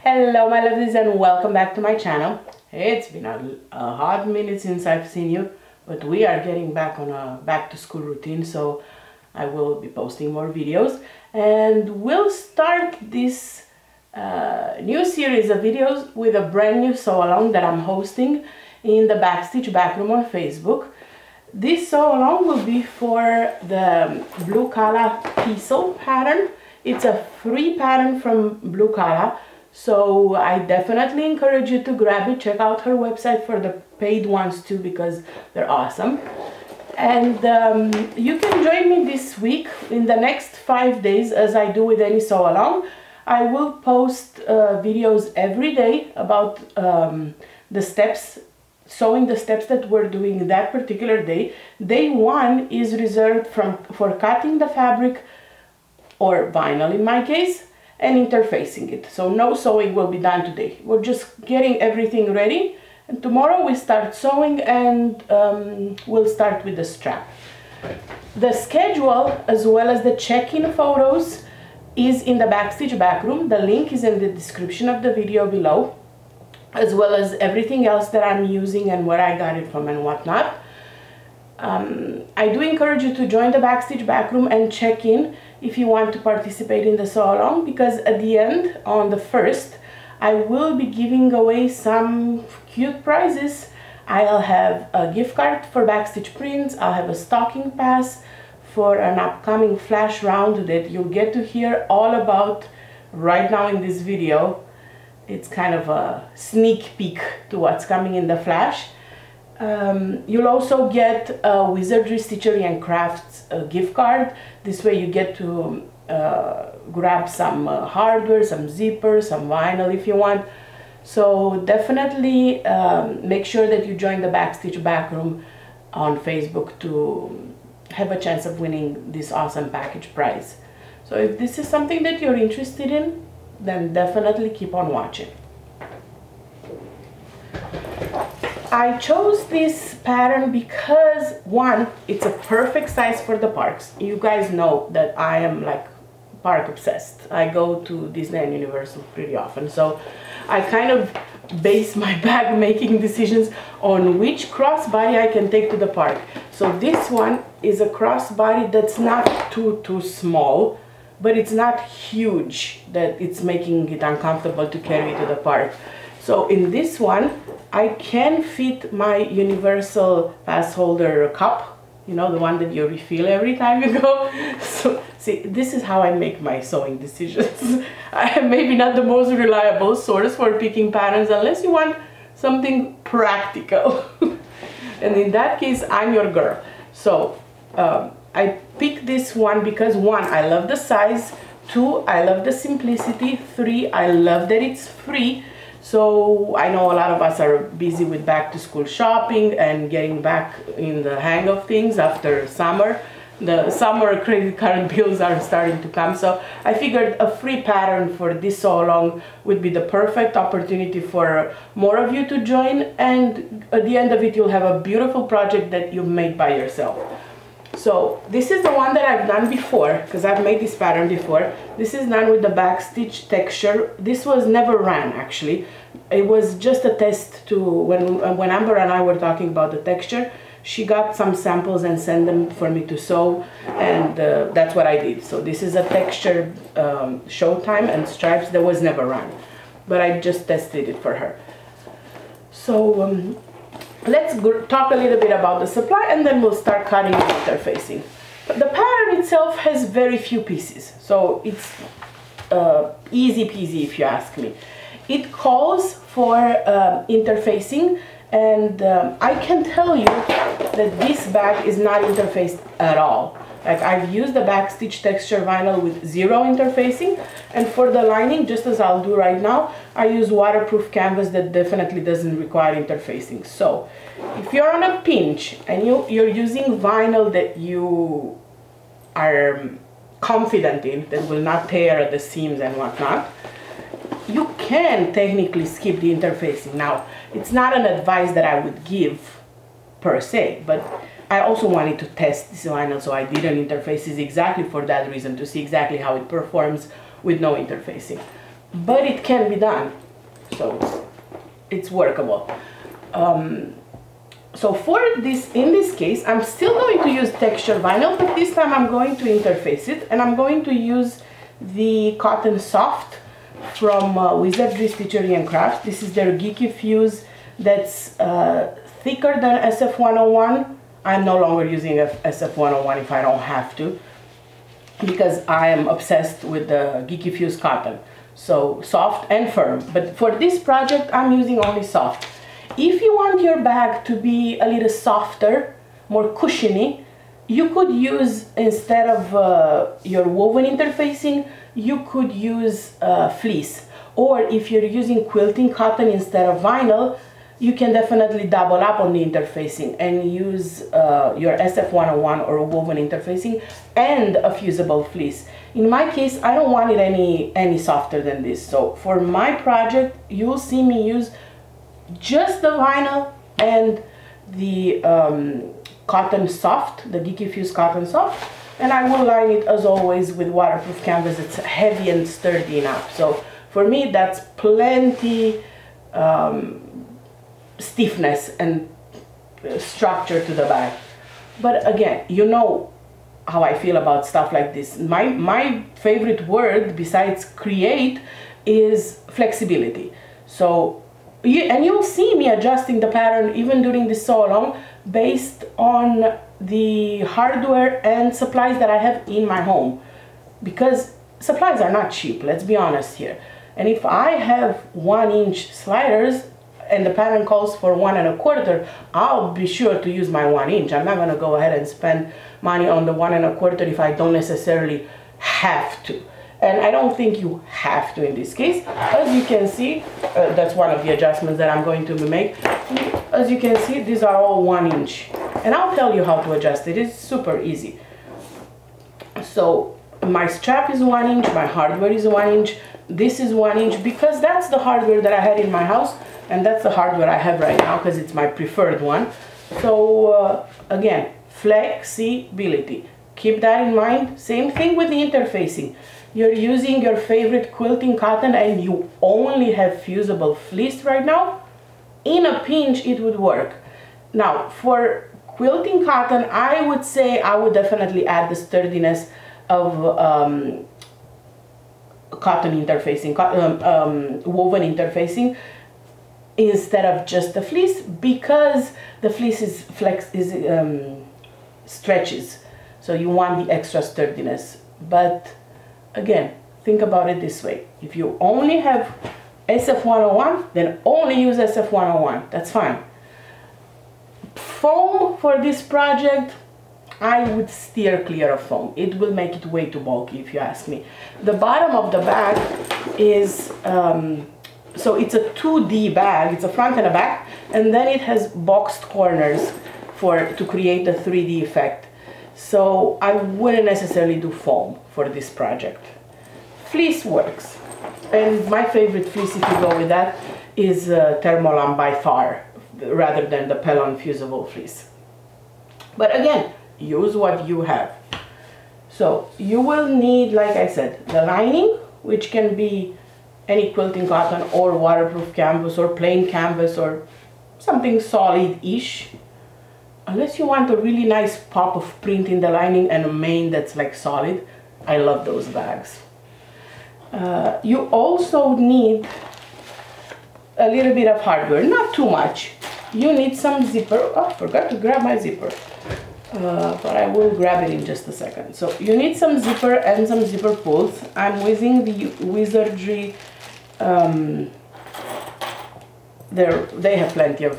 Hello my lovelies and welcome back to my channel. It's been a hot minute since I've seen you, but we are getting back on a back to school routine, so I will be posting more videos and we'll start this new series of videos with a brand new sew along that I'm hosting in the Backstitch Backroom on Facebook. This sew along will be for the Blue Kala Thistle pattern. It's a free pattern from Blue Kala. So I definitely encourage you to grab it. Check out her website for the paid ones too, because they're awesome. And you can join me this week in the next 5 days, as I do with any sew along. I will post videos every day about the steps, sewing the steps that we're doing that particular day. Day 1 is reserved for cutting the fabric, or vinyl in my case, and interfacing it. So no sewing will be done today. We're just getting everything ready, and tomorrow we start sewing, and we'll start with the strap. The schedule as well as the check-in photos is in the Backstitch Backroom. The link is in the description of the video below, as well as everything else that I'm using and where I got it from and whatnot. I do encourage you to join the Backstitch Backroom and check in if you want to participate in the sew along, because at the end, on the 1st, I will be giving away some cute prizes. I'll have a gift card for Backstitch Prints. I'll have a stocking pass for an upcoming flash round that you'll get to hear all about right now in this video. It's kind of a sneak peek to what's coming in the flash. You'll also get a Wizardry, Stitchery and Crafts gift card. This way you get to grab some hardware, some zippers, some vinyl if you want. So definitely make sure that you join the Backstitch Backroom on Facebook to have a chance of winning this awesome package prize. So if this is something that you're interested in, then definitely keep on watching. I chose this pattern because, one, it's a perfect size for the parks. You guys know that I am like park obsessed. I go to Disney and Universal pretty often, so I kind of base my bag making decisions on which crossbody I can take to the park. So this one is a crossbody that's not too small, but it's not huge that it's making it uncomfortable to carry to the park. So in this one, I can fit my Universal Pass holder cup, you know, the one that you refill every time you go. So see, this is how I make my sewing decisions. I am maybe not the most reliable source for picking patterns unless you want something practical. And in that case, I'm your girl. So I picked this one because, 1, I love the size, 2, I love the simplicity, 3, I love that it's free. So I know a lot of us are busy with back to school shopping and getting back in the hang of things after summer. The summer credit card bills are starting to come, so I figured a free pattern for this sew along would be the perfect opportunity for more of you to join, and at the end of it you'll have a beautiful project that you've made by yourself. So this is the one that I've done before, because I've made this pattern before. This is done with the Backstitch texture. This was never ran actually. It was just a test to, when Amber and I were talking about the texture, she got some samples and sent them for me to sew, and that's what I did. So this is a texture Showtime and stripes that was never run, but I just tested it for her. So let's talk a little bit about the supply, and then we'll start cutting and interfacing. But the pattern itself has very few pieces, so it's easy peasy if you ask me. It calls for interfacing, and I can tell you that this bag is not interfaced at all. Like, I've used the Backstitch texture vinyl with 0 interfacing, and for the lining, just as I'll do right now, I use waterproof canvas that definitely doesn't require interfacing. So if you're on a pinch and you're using vinyl that you are confident in, that will not tear at the seams and whatnot, you can technically skip the interfacing. Now, it's not an advice that I would give per se, but I also wanted to test this vinyl, so I did an interfaces exactly for that reason, to see exactly how it performs with no interfacing. but it can be done, so it's workable. So for this, in this case, I'm still going to use texture vinyl, but this time I'm going to interface it, and I'm going to use the Cotton Soft from Wizardry Stitchery and Crafts. This is their Geeky Fuse that's thicker than SF101. I'm no longer using SF101 if I don't have to, because I am obsessed with the Geeky Fuse cotton. So soft and firm, but for this project I'm using only soft. If you want your bag to be a little softer, more cushiony, you could use, instead of your woven interfacing, you could use fleece. Or if you're using quilting cotton instead of vinyl, you can definitely double up on the interfacing and use your SF101 or woven interfacing and a fusible fleece. In my case, I don't want it any softer than this. So for my project, you'll see me use just the vinyl and the Cotton Soft, the Geeky Fuse Cotton Soft, and I will line it as always with waterproof canvas. It's heavy and sturdy enough. So for me, that's plenty stiffness and structure to the bag. But again, you know how I feel about stuff like this. My favorite word besides create is flexibility. So and you'll see me adjusting the pattern even during this sew along based on the hardware and supplies that I have in my home, because supplies are not cheap, let's be honest here. And if I have 1-inch sliders and the pattern calls for 1 1/4, I'll be sure to use my 1-inch. I'm not going to go ahead and spend money on the 1 1/4 if I don't necessarily have to. And I don't think you have to in this case. As you can see, that's one of the adjustments that I'm going to make. As you can see, these are all 1-inch. And I'll tell you how to adjust it. It's super easy. So my strap is 1-inch, my hardware is 1-inch, this is 1-inch, because that's the hardware that I had in my house, and that's the hardware I have right now because it's my preferred one. So again, flexibility. Keep that in mind. Same thing with the interfacing. You're using your favorite quilting cotton and you only have fusible fleece right now, in a pinch it would work. Now for quilting cotton, I would say I would definitely add the sturdiness of cotton interfacing, woven interfacing, instead of just the fleece, because the fleece is stretches, so you want the extra sturdiness. But again, think about it this way: if you only have SF101, then only use SF101, that's fine. Foam for this project, I would steer clear of foam. It will make it way too bulky if you ask me. The bottom of the bag is, so it's a 2D bag, it's a front and a back, and then it has boxed corners to create the 3D effect. So I wouldn't necessarily do foam for this project. Fleece works, and my favorite fleece, if you go with that, is Thermolam by far, rather than the Pellon fusible fleece. But again, use what you have. So you will need, like I said, the lining, which can be any quilting cotton or waterproof canvas or plain canvas or something solid-ish. Unless you want a really nice pop of print in the lining and a mane that's like solid. I love those bags. You also need a little bit of hardware, not too much. You need some zipper. Oh, I forgot to grab my zipper. But I will grab it in just a second. So you need some zipper and some zipper pulls. I'm using the Wizardry. They have plenty of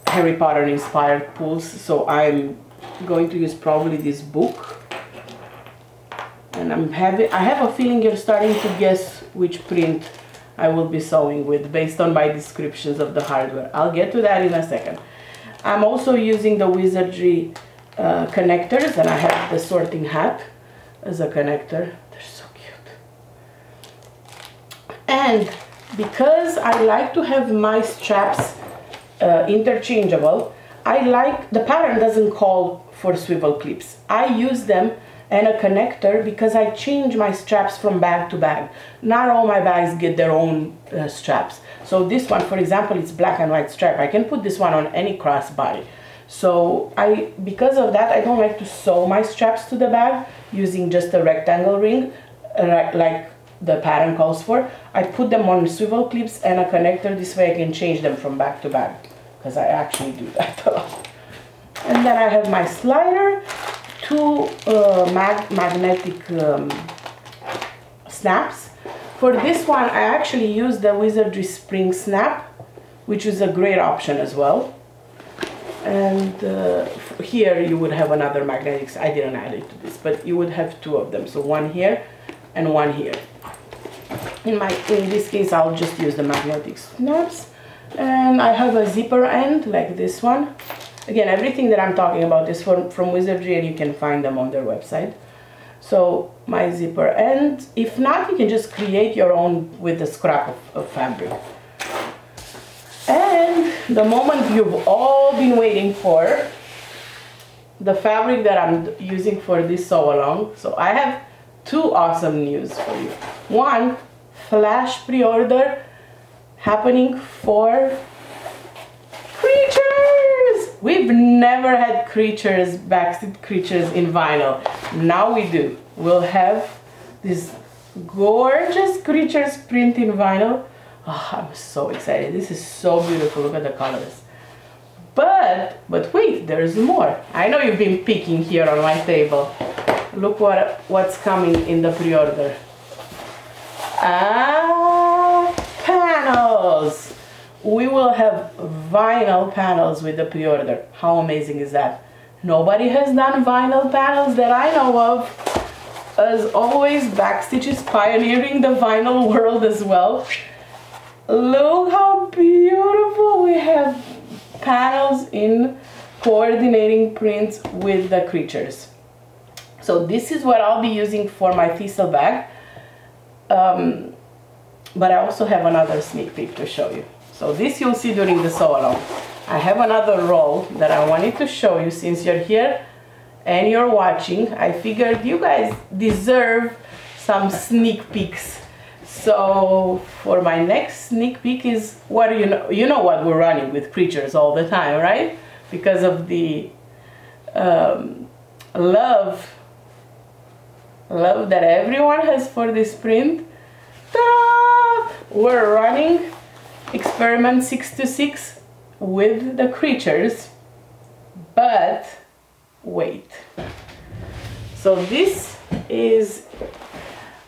Harry Potter inspired pulls, so I'm going to use probably this book. And I have a feeling you're starting to guess which print I will be sewing with based on my descriptions of the hardware. I'll get to that in a second. I'm also using the Wizardry connectors, and I have the sorting hat as a connector. They're so cute. And because I like to have my straps interchangeable, the pattern doesn't call for swivel clips. I use them and a connector because I change my straps from bag to bag. Not all my bags get their own straps. So this one, for example, it's black and white strap. I can put this one on any crossbody. So because of that, I don't like to sew my straps to the bag using just a rectangle ring like the pattern calls for. I put them on swivel clips and a connector. This way I can change them from bag to bag, because I actually do that a lot. And then I have my slider, two magnetic snaps. For this one, I actually use the Wizardry Spring Snap, which is a great option as well. And here you would have another magnetic. I didn't add it to this, but you would have two of them. So one here and one here. In this case, I'll just use the magnetic snaps. And I have a zipper end like this one. Again, everything that I'm talking about is from Wizardry, and you can find them on their website. So my zipper end. If not, you can just create your own with a scrap of fabric. And the moment you've all been waiting for, the fabric that I'm using for this sew along. So I have two awesome news for you. One, flash pre-order happening for creatures. We've never had creatures, backstitch creatures in vinyl. Now we do. We'll have this gorgeous creatures print in vinyl. Oh, I'm so excited. This is so beautiful. Look at the colors. But wait, there's more. I know you've been peeking here on my table. Look what's coming in the pre-order. Panels. We will have vinyl panels with the pre-order. How amazing is that? Nobody has done vinyl panels that I know of. As always, Backstitch is pioneering the vinyl world as well. Look how beautiful. We have panels in coordinating prints with the creatures. So this is what I'll be using for my Thistle bag. But I also have another sneak peek to show you. So this you'll see during the sew along. I have another roll that I wanted to show you. Since you're here and you're watching, I figured you guys deserve some sneak peeks. So for my next sneak peek is what you know what we're running with creatures all the time, right? Because of the love that everyone has for this print. Ta-da! We're running experiment 626 with the creatures, but wait. So this is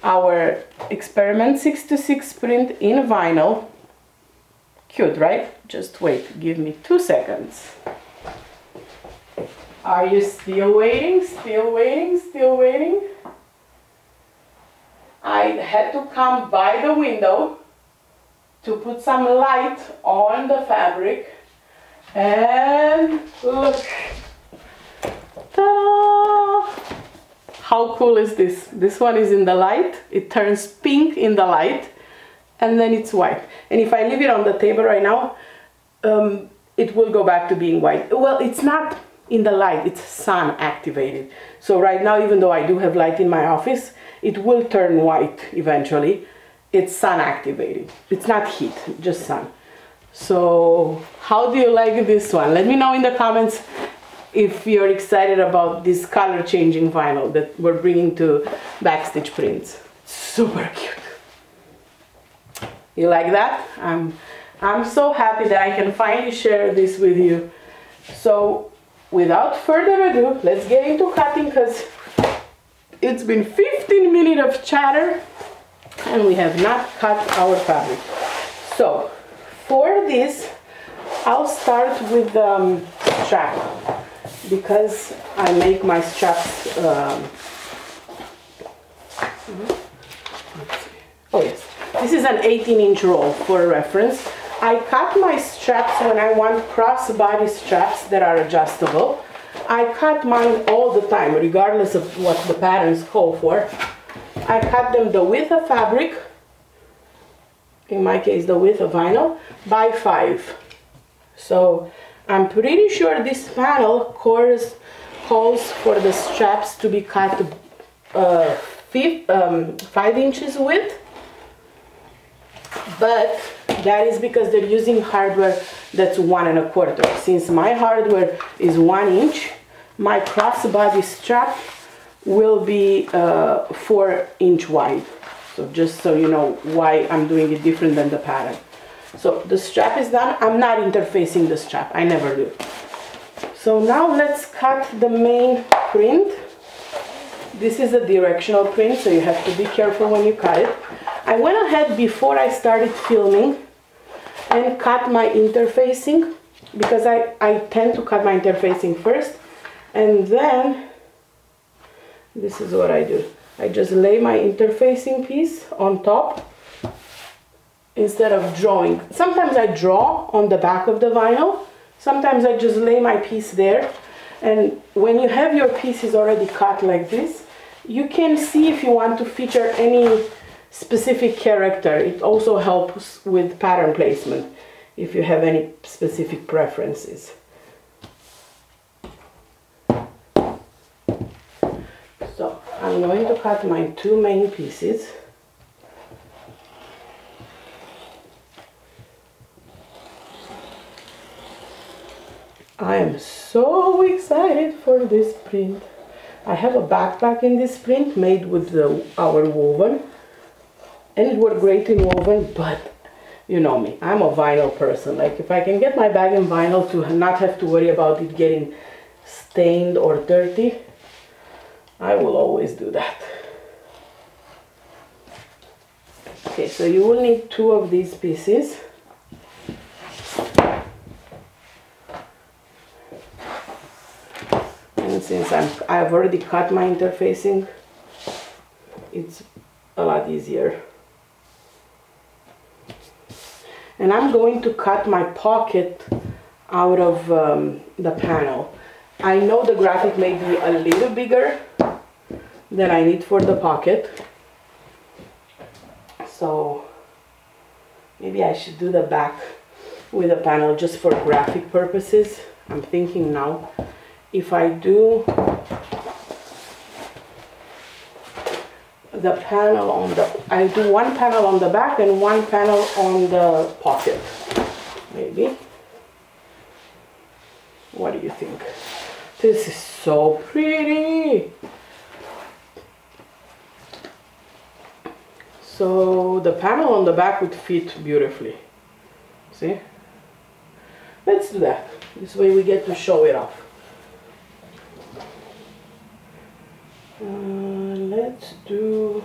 our experiment 626 print in vinyl. Cute, right? Just wait, give me 2 seconds. Are you still waiting? Still waiting? Still waiting? I had to come by the window to put some light on the fabric, and look. Ta-da! How cool is this? This one is in the light. It turns pink in the light, and then it's white. And if I leave it on the table right now, it will go back to being white. Well, it's not in the light, it's sun activated. So right now, even though I do have light in my office, it will turn white eventually. It's sun activated. It's not heat, just sun. So how do you like this one? Let me know in the comments if you're excited about this color changing vinyl that we're bringing to Backstitch Prints. Super cute. You like that? I'm so happy that I can finally share this with you. So without further ado, let's get into cutting, because it's been 15 minutes of chatter and we have not cut our fabric. So for this, I'll start with the strap, because I make my straps. Oh yes, this is an 18-inch roll for reference. I cut my straps when I want crossbody straps that are adjustable. I cut mine all the time, regardless of what the patterns call for. I cut them the width of fabric, in my case the width of vinyl, by 5. So I'm pretty sure this panel calls for the straps to be cut 5 inches width, but that is because they're using hardware that's 1 1/4. Since my hardware is 1 inch, my crossbody strap will be 4 inch wide. So just so you know why I'm doing it different than the pattern. So the strap is done. I'm not interfacing the strap, I never do. So now let's cut the main print. This is a directional print, so you have to be careful when you cut it. I went ahead before I started filming and cut my interfacing, because I tend to cut my interfacing first, and then this is what I do. I just lay my interfacing piece on top instead of drawing. Sometimes I draw on the back of the vinyl, sometimes I just lay my piece there. And when you have your pieces already cut like this, you can see if you want to feature any specific character. It also helps with pattern placement if you have any specific preferences. So I'm going to cut my 2 main pieces. I am so excited for this print. I have a backpack in this print made with our woven, and it worked great in woven, but you know me, I'm a vinyl person. Like, if I can get my bag in vinyl to not have to worry about it getting stained or dirty, I will always do that. Okay, so you will need 2 of these pieces. And since I've already cut my interfacing, it's a lot easier. And I'm going to cut my pocket out of the panel. I know the graphic may be a little bigger than I need for the pocket, so maybe I should do the back with a panel just for graphic purposes. I'm thinking now, if I do the panel on I do 1 panel on the back and 1 panel on the pocket, maybe. What do you think? This is so pretty. So the panel on the back would fit beautifully. See? Let's do that. This way we get to show it off. Let's do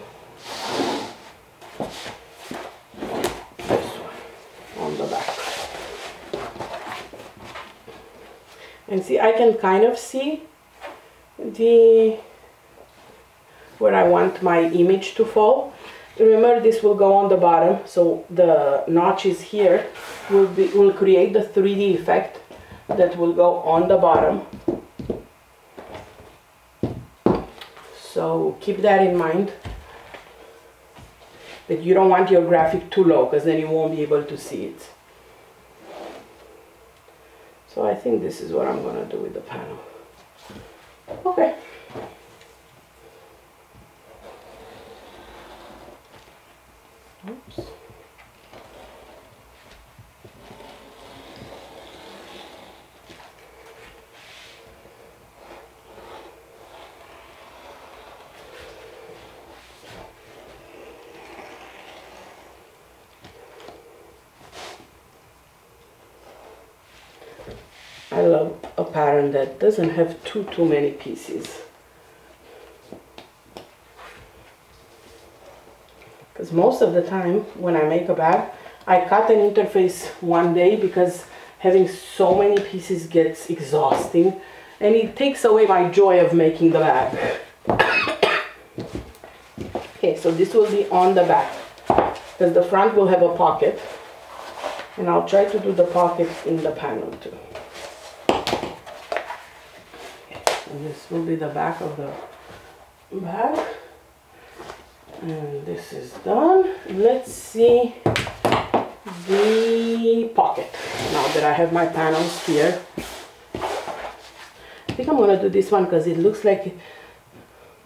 this one on the back. And see, I can kind of see where I want my image to fall. Remember, this will go on the bottom, so the notches here will create the 3D effect that will go on the bottom. So keep that in mind, that you don't want your graphic too low, because then you won't be able to see it. So I think this is what I'm going to do with the panel. Okay. Oops. I love a pattern that doesn't have too many pieces, because most of the time when I make a bag, I cut an interface one day, because having so many pieces gets exhausting and it takes away my joy of making the bag. Okay, so this will be on the back, because the front will have a pocket, and I'll try to do the pocket in the panel too. And this will be the back of the bag, and this is done. Let's see the pocket now that I have my panels here. I think I'm gonna do this one because it looks like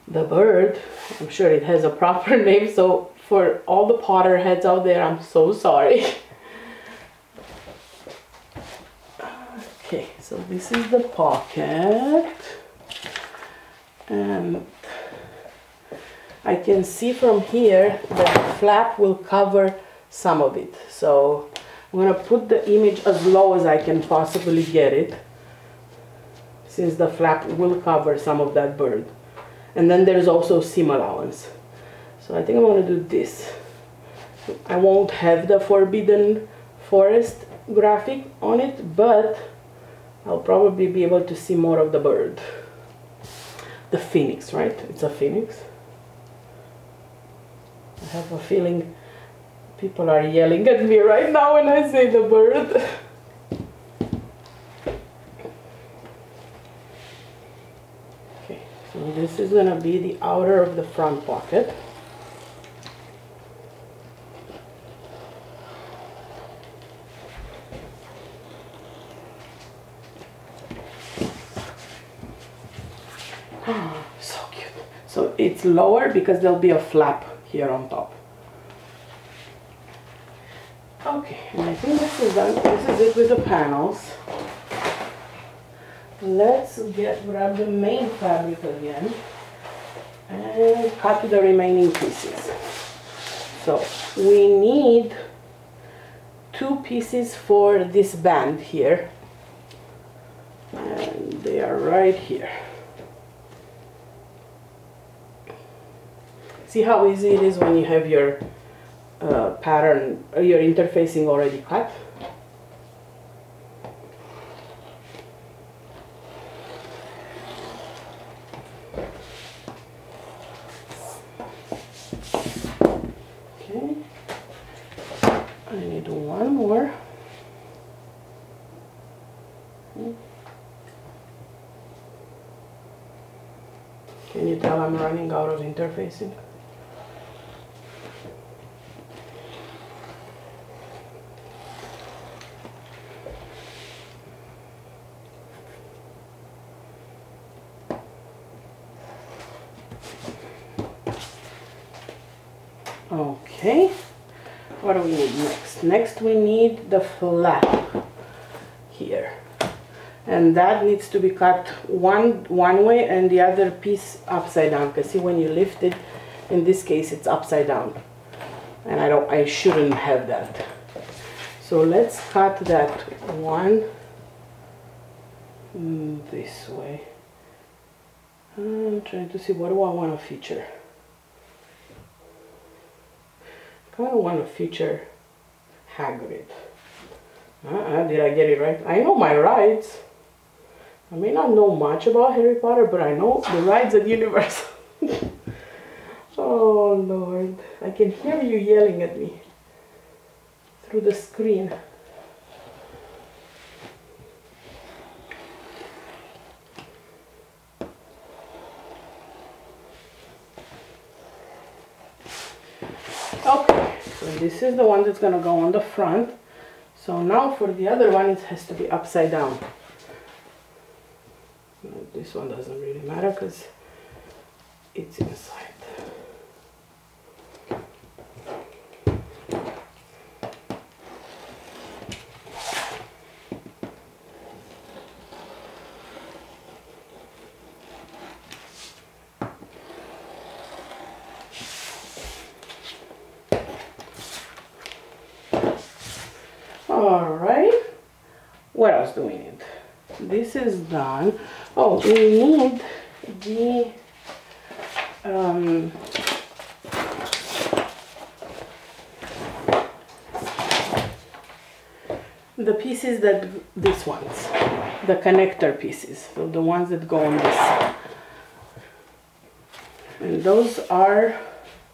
the bird. I'm sure it has a proper name, so for all the potter heads out there, I'm so sorry. Okay, so this is the pocket, and I can see from here that the flap will cover some of it. So I'm gonna put the image as low as I can possibly get it, since the flap will cover some of that bird. And then there's also seam allowance. So I think I'm gonna do this. I won't have the Forbidden Forest graphic on it, but I'll probably be able to see more of the bird. The phoenix, right? It's a phoenix. I have a feeling people are yelling at me right now when I say the bird. Okay, so this is gonna be the outer of the front pocket. So cute. So it's lower because there'll be a flap here on top. Okay, and I think this is done. This is it with the panels. Let's grab the main fabric again and cut the remaining pieces. So we need 2 pieces for this band here, and they are right here. See how easy it is when you have your pattern, your interfacing already cut? Okay, I need one more. Can you tell I'm running out of interfacing? Okay, what do we need next? Next we need the flap here, and that needs to be cut one way and the other piece upside down, because see, when you lift it, in this case it's upside down, and I shouldn't have that. So let's cut that one this way. I'm trying to see, what do I want to feature? I kind of want to feature Hagrid. Did I get it right? I know my rides. I may not know much about Harry Potter, but I know the rides at Universal. Oh Lord, I can hear you yelling at me through the screen. Okay, so this is the one that's gonna go on the front. So now for the other one, it has to be upside down. This one doesn't really matter because it's inside. Alright, what else do we need? This is done. Oh, we need the pieces that, these ones, the connector pieces, so the ones that go on this. And those are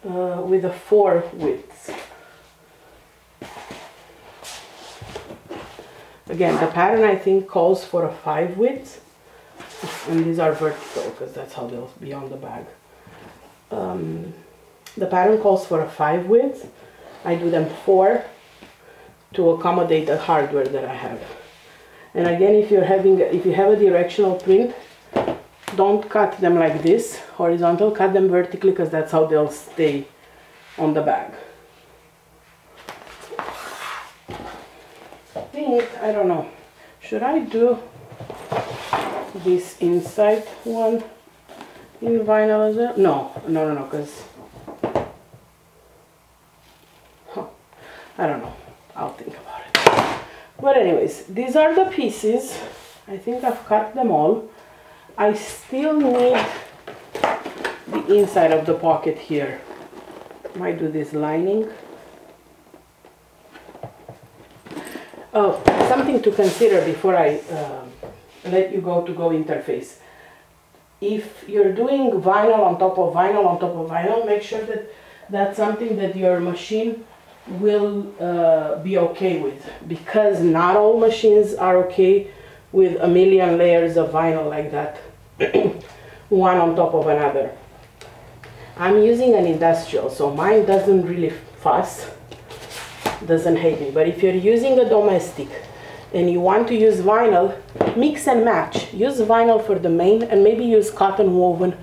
with a 4 widths. Again, the pattern I think calls for a 5 width, and these are vertical because that's how they'll be on the bag. The pattern calls for a 5 width. I do them 4 to accommodate the hardware that I have. And again, if you have a directional print, don't cut them like this, horizontal, cut them vertically, because that's how they'll stay on the bag. I don't know, should I do this inside one in vinyl as well? No, because I don't know, I'll think about it. But anyways, these are the pieces. I think I've cut them all. I still need the inside of the pocket here. Might do this lining. Oh, something to consider before I let you go interface. If you're doing vinyl on top of vinyl on top of vinyl, make sure that that's something that your machine will be okay with, because not all machines are okay with a million layers of vinyl like that, one on top of another. I'm using an industrial, so mine doesn't really fuss, doesn't hate me. But if you're using a domestic and you want to use vinyl, mix and match. Use vinyl for the main and maybe use cotton woven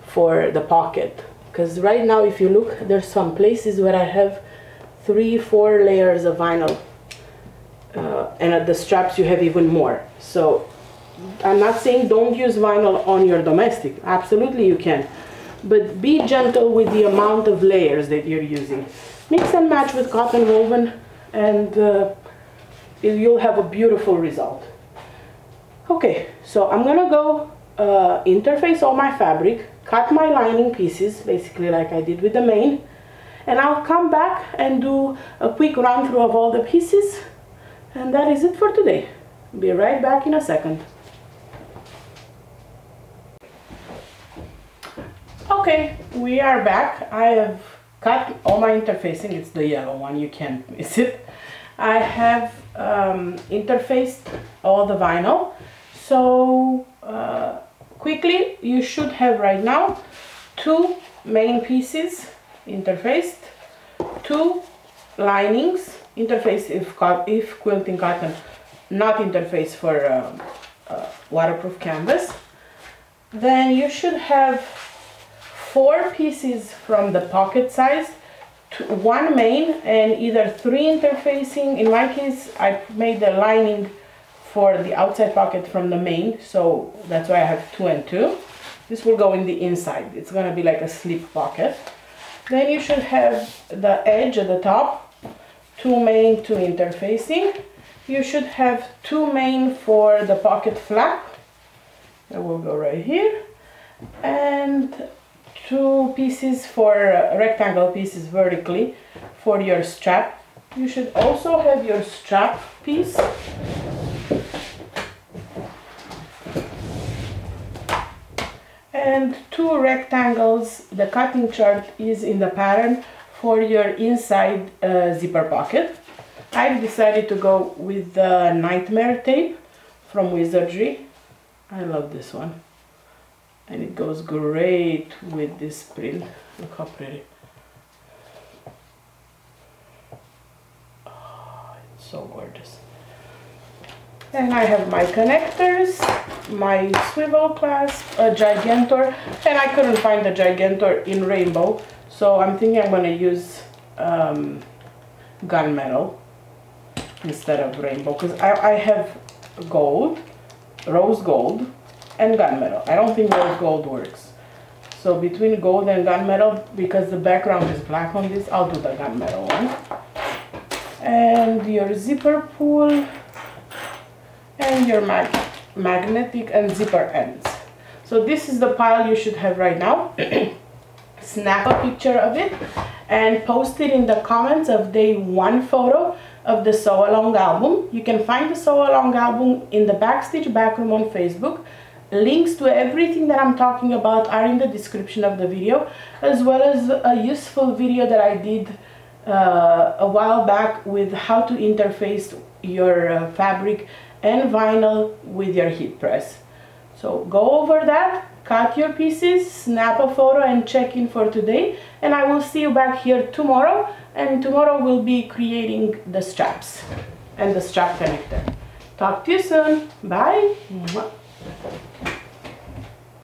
for the pocket. Because right now, if you look, there's some places where I have 3-4 layers of vinyl, and at the straps you have even more. So I'm not saying don't use vinyl on your domestic, absolutely you can, but be gentle with the amount of layers that you're using. Mix and match with cotton woven, and you'll have a beautiful result. Okay, so I'm gonna go interface all my fabric, cut my lining pieces basically like I did with the main, and I'll come back and do a quick run through of all the pieces, and that is it for today. Be right back in a second. Okay, we are back. I have cut all my interfacing. It's the yellow one, you can't miss it. I have interfaced all the vinyl. So quickly, you should have right now 2 main pieces interfaced, 2 linings interfaced if quilting cotton, not interfaced for waterproof canvas. Then you should have 4 pieces from the pocket size, 1 main, and either 3 interfacing. In my case, I made the lining for the outside pocket from the main, so that's why I have 2 and 2. This will go in the inside. It's gonna be like a slip pocket. Then you should have the edge at the top, 2 main, 2 interfacing. You should have 2 main for the pocket flap. That will go right here. And 2 pieces for rectangle pieces vertically for your strap. You should also have your strap piece. And 2 rectangles. The cutting chart is in the pattern for your inside zipper pocket. I've decided to go with the Nightmare tape from Wizardry. I love this one. And it goes great with this print. Look how pretty. Oh, it's so gorgeous. And I have my connectors, my swivel clasp, a Gigantor, and I couldn't find the Gigantor in rainbow, so I'm thinking I'm going to use gunmetal instead of rainbow, because I have gold, rose gold, and gunmetal. I don't think rose gold works. So between gold and gunmetal, because the background is black on this, I'll do the gunmetal one. And your zipper pull, and your magnetic and zipper ends. So this is the pile you should have right now. Snap a picture of it and post it in the comments of day 1 photo of the Sew Along album. You can find the Sew Along album in the Backstitch Backroom on Facebook. Links to everything that I'm talking about are in the description of the video, as well as a useful video that I did a while back with how to interface your fabric and vinyl with your heat press. So go over that, cut your pieces, snap a photo, and check in for today, and I will see you back here tomorrow, and tomorrow we'll be creating the straps and the strap connector. Talk to you soon. Bye.